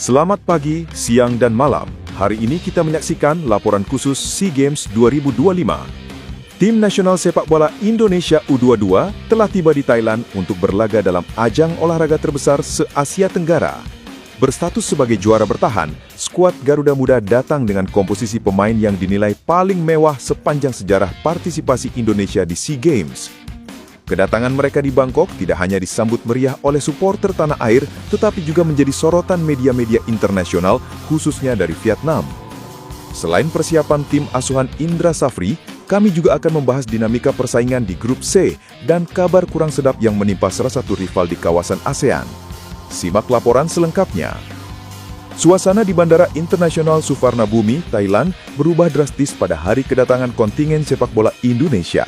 Selamat pagi, siang, dan malam. Hari ini kita menyaksikan laporan khusus SEA Games 2025. Tim nasional sepak bola Indonesia U22 telah tiba di Thailand untuk berlaga dalam ajang olahraga terbesar se-Asia Tenggara. Berstatus sebagai juara bertahan, skuad Garuda Muda datang dengan komposisi pemain yang dinilai paling mewah sepanjang sejarah partisipasi Indonesia di SEA Games. Kedatangan mereka di Bangkok tidak hanya disambut meriah oleh supporter tanah air, tetapi juga menjadi sorotan media-media internasional, khususnya dari Vietnam. Selain persiapan tim asuhan Indra Safri, kami juga akan membahas dinamika persaingan di grup C dan kabar kurang sedap yang menimpa salah satu rival di kawasan ASEAN. Simak laporan selengkapnya. Suasana di Bandara Internasional Suvarnabhumi, Thailand, berubah drastis pada hari kedatangan kontingen sepak bola Indonesia.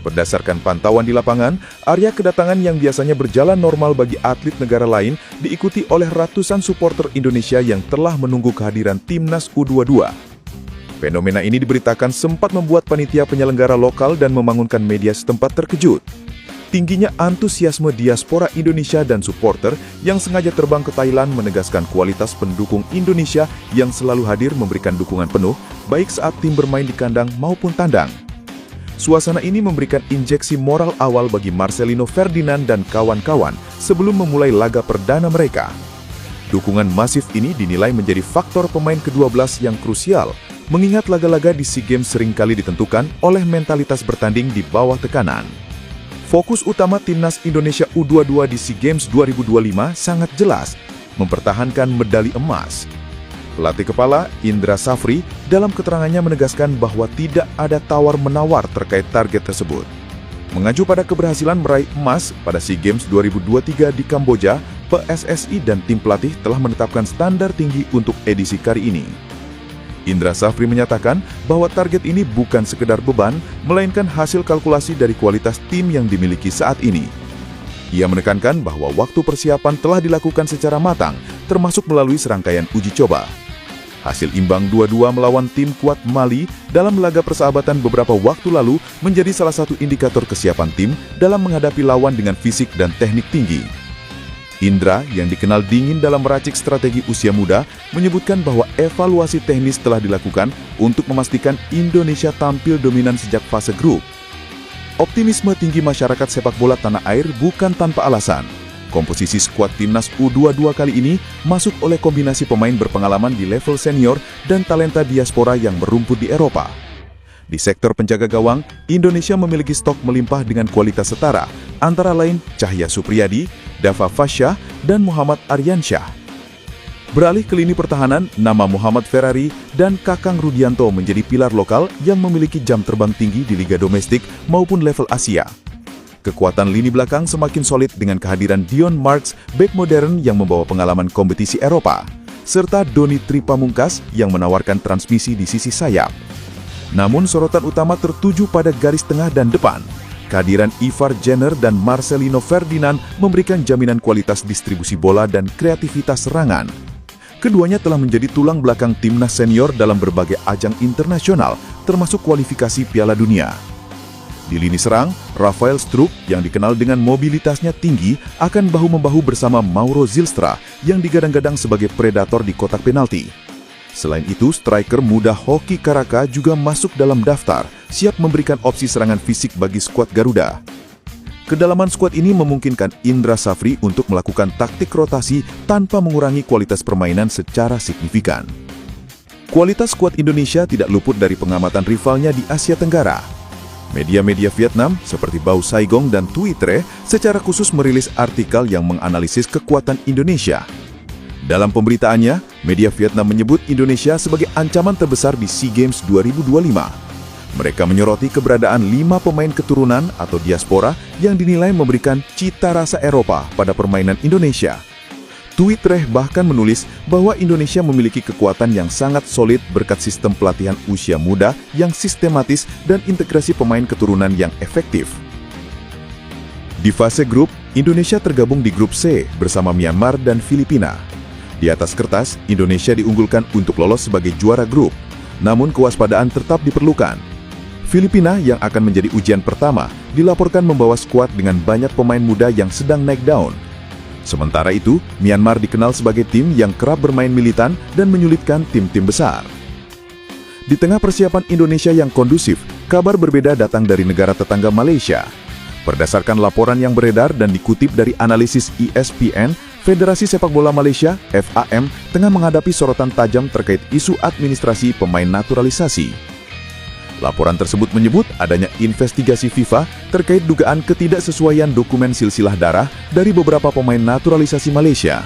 Berdasarkan pantauan di lapangan, area kedatangan yang biasanya berjalan normal bagi atlet negara lain diikuti oleh ratusan supporter Indonesia yang telah menunggu kehadiran Timnas U22. Fenomena ini diberitakan sempat membuat panitia penyelenggara lokal dan membangunkan media setempat terkejut. Tingginya antusiasme diaspora Indonesia dan supporter yang sengaja terbang ke Thailand menegaskan kualitas pendukung Indonesia yang selalu hadir memberikan dukungan penuh, baik saat tim bermain di kandang maupun tandang. Suasana ini memberikan injeksi moral awal bagi Marcelino Ferdinand dan kawan-kawan sebelum memulai laga perdana mereka. Dukungan masif ini dinilai menjadi faktor pemain ke-12 yang krusial, mengingat laga-laga di SEA Games seringkali ditentukan oleh mentalitas bertanding di bawah tekanan. Fokus utama Timnas Indonesia U22 di SEA Games 2025 sangat jelas, mempertahankan medali emas. Pelatih kepala Indra Safri dalam keterangannya menegaskan bahwa tidak ada tawar-menawar terkait target tersebut. Mengacu pada keberhasilan meraih emas pada SEA Games 2023 di Kamboja, PSSI dan tim pelatih telah menetapkan standar tinggi untuk edisi kali ini. Indra Safri menyatakan bahwa target ini bukan sekedar beban, melainkan hasil kalkulasi dari kualitas tim yang dimiliki saat ini. Ia menekankan bahwa waktu persiapan telah dilakukan secara matang, termasuk melalui serangkaian uji coba. Hasil imbang 2-2 melawan tim kuat Mali dalam laga persahabatan beberapa waktu lalu menjadi salah satu indikator kesiapan tim dalam menghadapi lawan dengan fisik dan teknik tinggi. Indra, yang dikenal dingin dalam meracik strategi usia muda, menyebutkan bahwa evaluasi teknis telah dilakukan untuk memastikan Indonesia tampil dominan sejak fase grup. Optimisme tinggi masyarakat sepak bola tanah air bukan tanpa alasan. Komposisi skuad Timnas U22 kali ini masuk oleh kombinasi pemain berpengalaman di level senior dan talenta diaspora yang merumput di Eropa. Di sektor penjaga gawang, Indonesia memiliki stok melimpah dengan kualitas setara, antara lain Cahya Supriyadi, Dava Fasya, dan Muhammad Aryansyah. Beralih ke lini pertahanan, nama Muhammad Ferrari dan Kakang Rudianto menjadi pilar lokal yang memiliki jam terbang tinggi di liga domestik maupun level Asia. Kekuatan lini belakang semakin solid dengan kehadiran Dion Marks, bek modern yang membawa pengalaman kompetisi Eropa, serta Doni Tripamungkas yang menawarkan transmisi di sisi sayap. Namun sorotan utama tertuju pada garis tengah dan depan. Kehadiran Ivar Jenner dan Marcelino Ferdinand memberikan jaminan kualitas distribusi bola dan kreativitas serangan. Keduanya telah menjadi tulang belakang timnas senior dalam berbagai ajang internasional, termasuk kualifikasi Piala Dunia. Di lini serang, Rafael Struijk yang dikenal dengan mobilitasnya tinggi akan bahu-membahu bersama Mauro Zylstra yang digadang-gadang sebagai predator di kotak penalti. Selain itu, striker muda Hoki Caraka juga masuk dalam daftar, siap memberikan opsi serangan fisik bagi skuad Garuda. Kedalaman skuad ini memungkinkan Indra Safri untuk melakukan taktik rotasi tanpa mengurangi kualitas permainan secara signifikan. Kualitas skuad Indonesia tidak luput dari pengamatan rivalnya di Asia Tenggara. Media-media Vietnam seperti Bao Saigon dan Thuy Tre secara khusus merilis artikel yang menganalisis kekuatan Indonesia. Dalam pemberitaannya, media Vietnam menyebut Indonesia sebagai ancaman terbesar di SEA Games 2025. Mereka menyoroti keberadaan 5 pemain keturunan atau diaspora yang dinilai memberikan cita rasa Eropa pada permainan Indonesia. Thuy Tre bahkan menulis bahwa Indonesia memiliki kekuatan yang sangat solid berkat sistem pelatihan usia muda yang sistematis dan integrasi pemain keturunan yang efektif. Di fase grup, Indonesia tergabung di grup C bersama Myanmar dan Filipina. Di atas kertas, Indonesia diunggulkan untuk lolos sebagai juara grup, namun kewaspadaan tetap diperlukan. Filipina yang akan menjadi ujian pertama dilaporkan membawa skuad dengan banyak pemain muda yang sedang naik daun. Sementara itu, Myanmar dikenal sebagai tim yang kerap bermain militan dan menyulitkan tim-tim besar. Di tengah persiapan Indonesia yang kondusif, kabar berbeda datang dari negara tetangga Malaysia. Berdasarkan laporan yang beredar dan dikutip dari analisis ESPN, Federasi Sepak Bola Malaysia (FAM) tengah menghadapi sorotan tajam terkait isu administrasi pemain naturalisasi. Laporan tersebut menyebut adanya investigasi FIFA terkait dugaan ketidaksesuaian dokumen silsilah darah dari beberapa pemain naturalisasi Malaysia.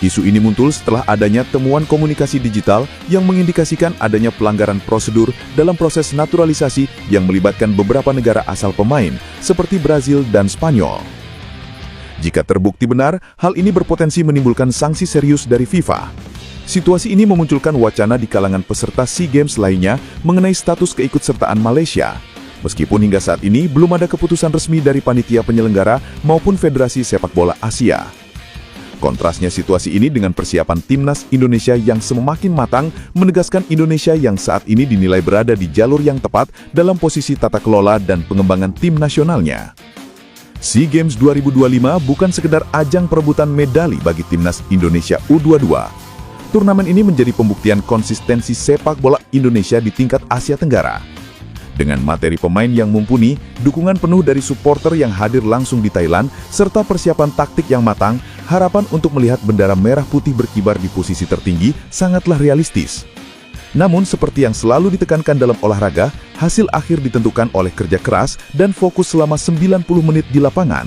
Isu ini muncul setelah adanya temuan komunikasi digital yang mengindikasikan adanya pelanggaran prosedur dalam proses naturalisasi yang melibatkan beberapa negara asal pemain, seperti Brazil dan Spanyol. Jika terbukti benar, hal ini berpotensi menimbulkan sanksi serius dari FIFA. Situasi ini memunculkan wacana di kalangan peserta SEA Games lainnya mengenai status keikutsertaan Malaysia. Meskipun hingga saat ini belum ada keputusan resmi dari panitia penyelenggara maupun Federasi Sepak Bola Asia. Kontrasnya situasi ini dengan persiapan timnas Indonesia yang semakin matang menegaskan Indonesia yang saat ini dinilai berada di jalur yang tepat dalam posisi tata kelola dan pengembangan tim nasionalnya. SEA Games 2025 bukan sekedar ajang perebutan medali bagi timnas Indonesia U22. Turnamen ini menjadi pembuktian konsistensi sepak bola Indonesia di tingkat Asia Tenggara. Dengan materi pemain yang mumpuni, dukungan penuh dari supporter yang hadir langsung di Thailand, serta persiapan taktik yang matang, harapan untuk melihat bendera merah putih berkibar di posisi tertinggi sangatlah realistis. Namun, seperti yang selalu ditekankan dalam olahraga, hasil akhir ditentukan oleh kerja keras dan fokus selama 90 menit di lapangan.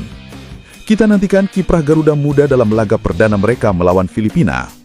Kita nantikan kiprah Garuda Muda dalam laga perdana mereka melawan Filipina.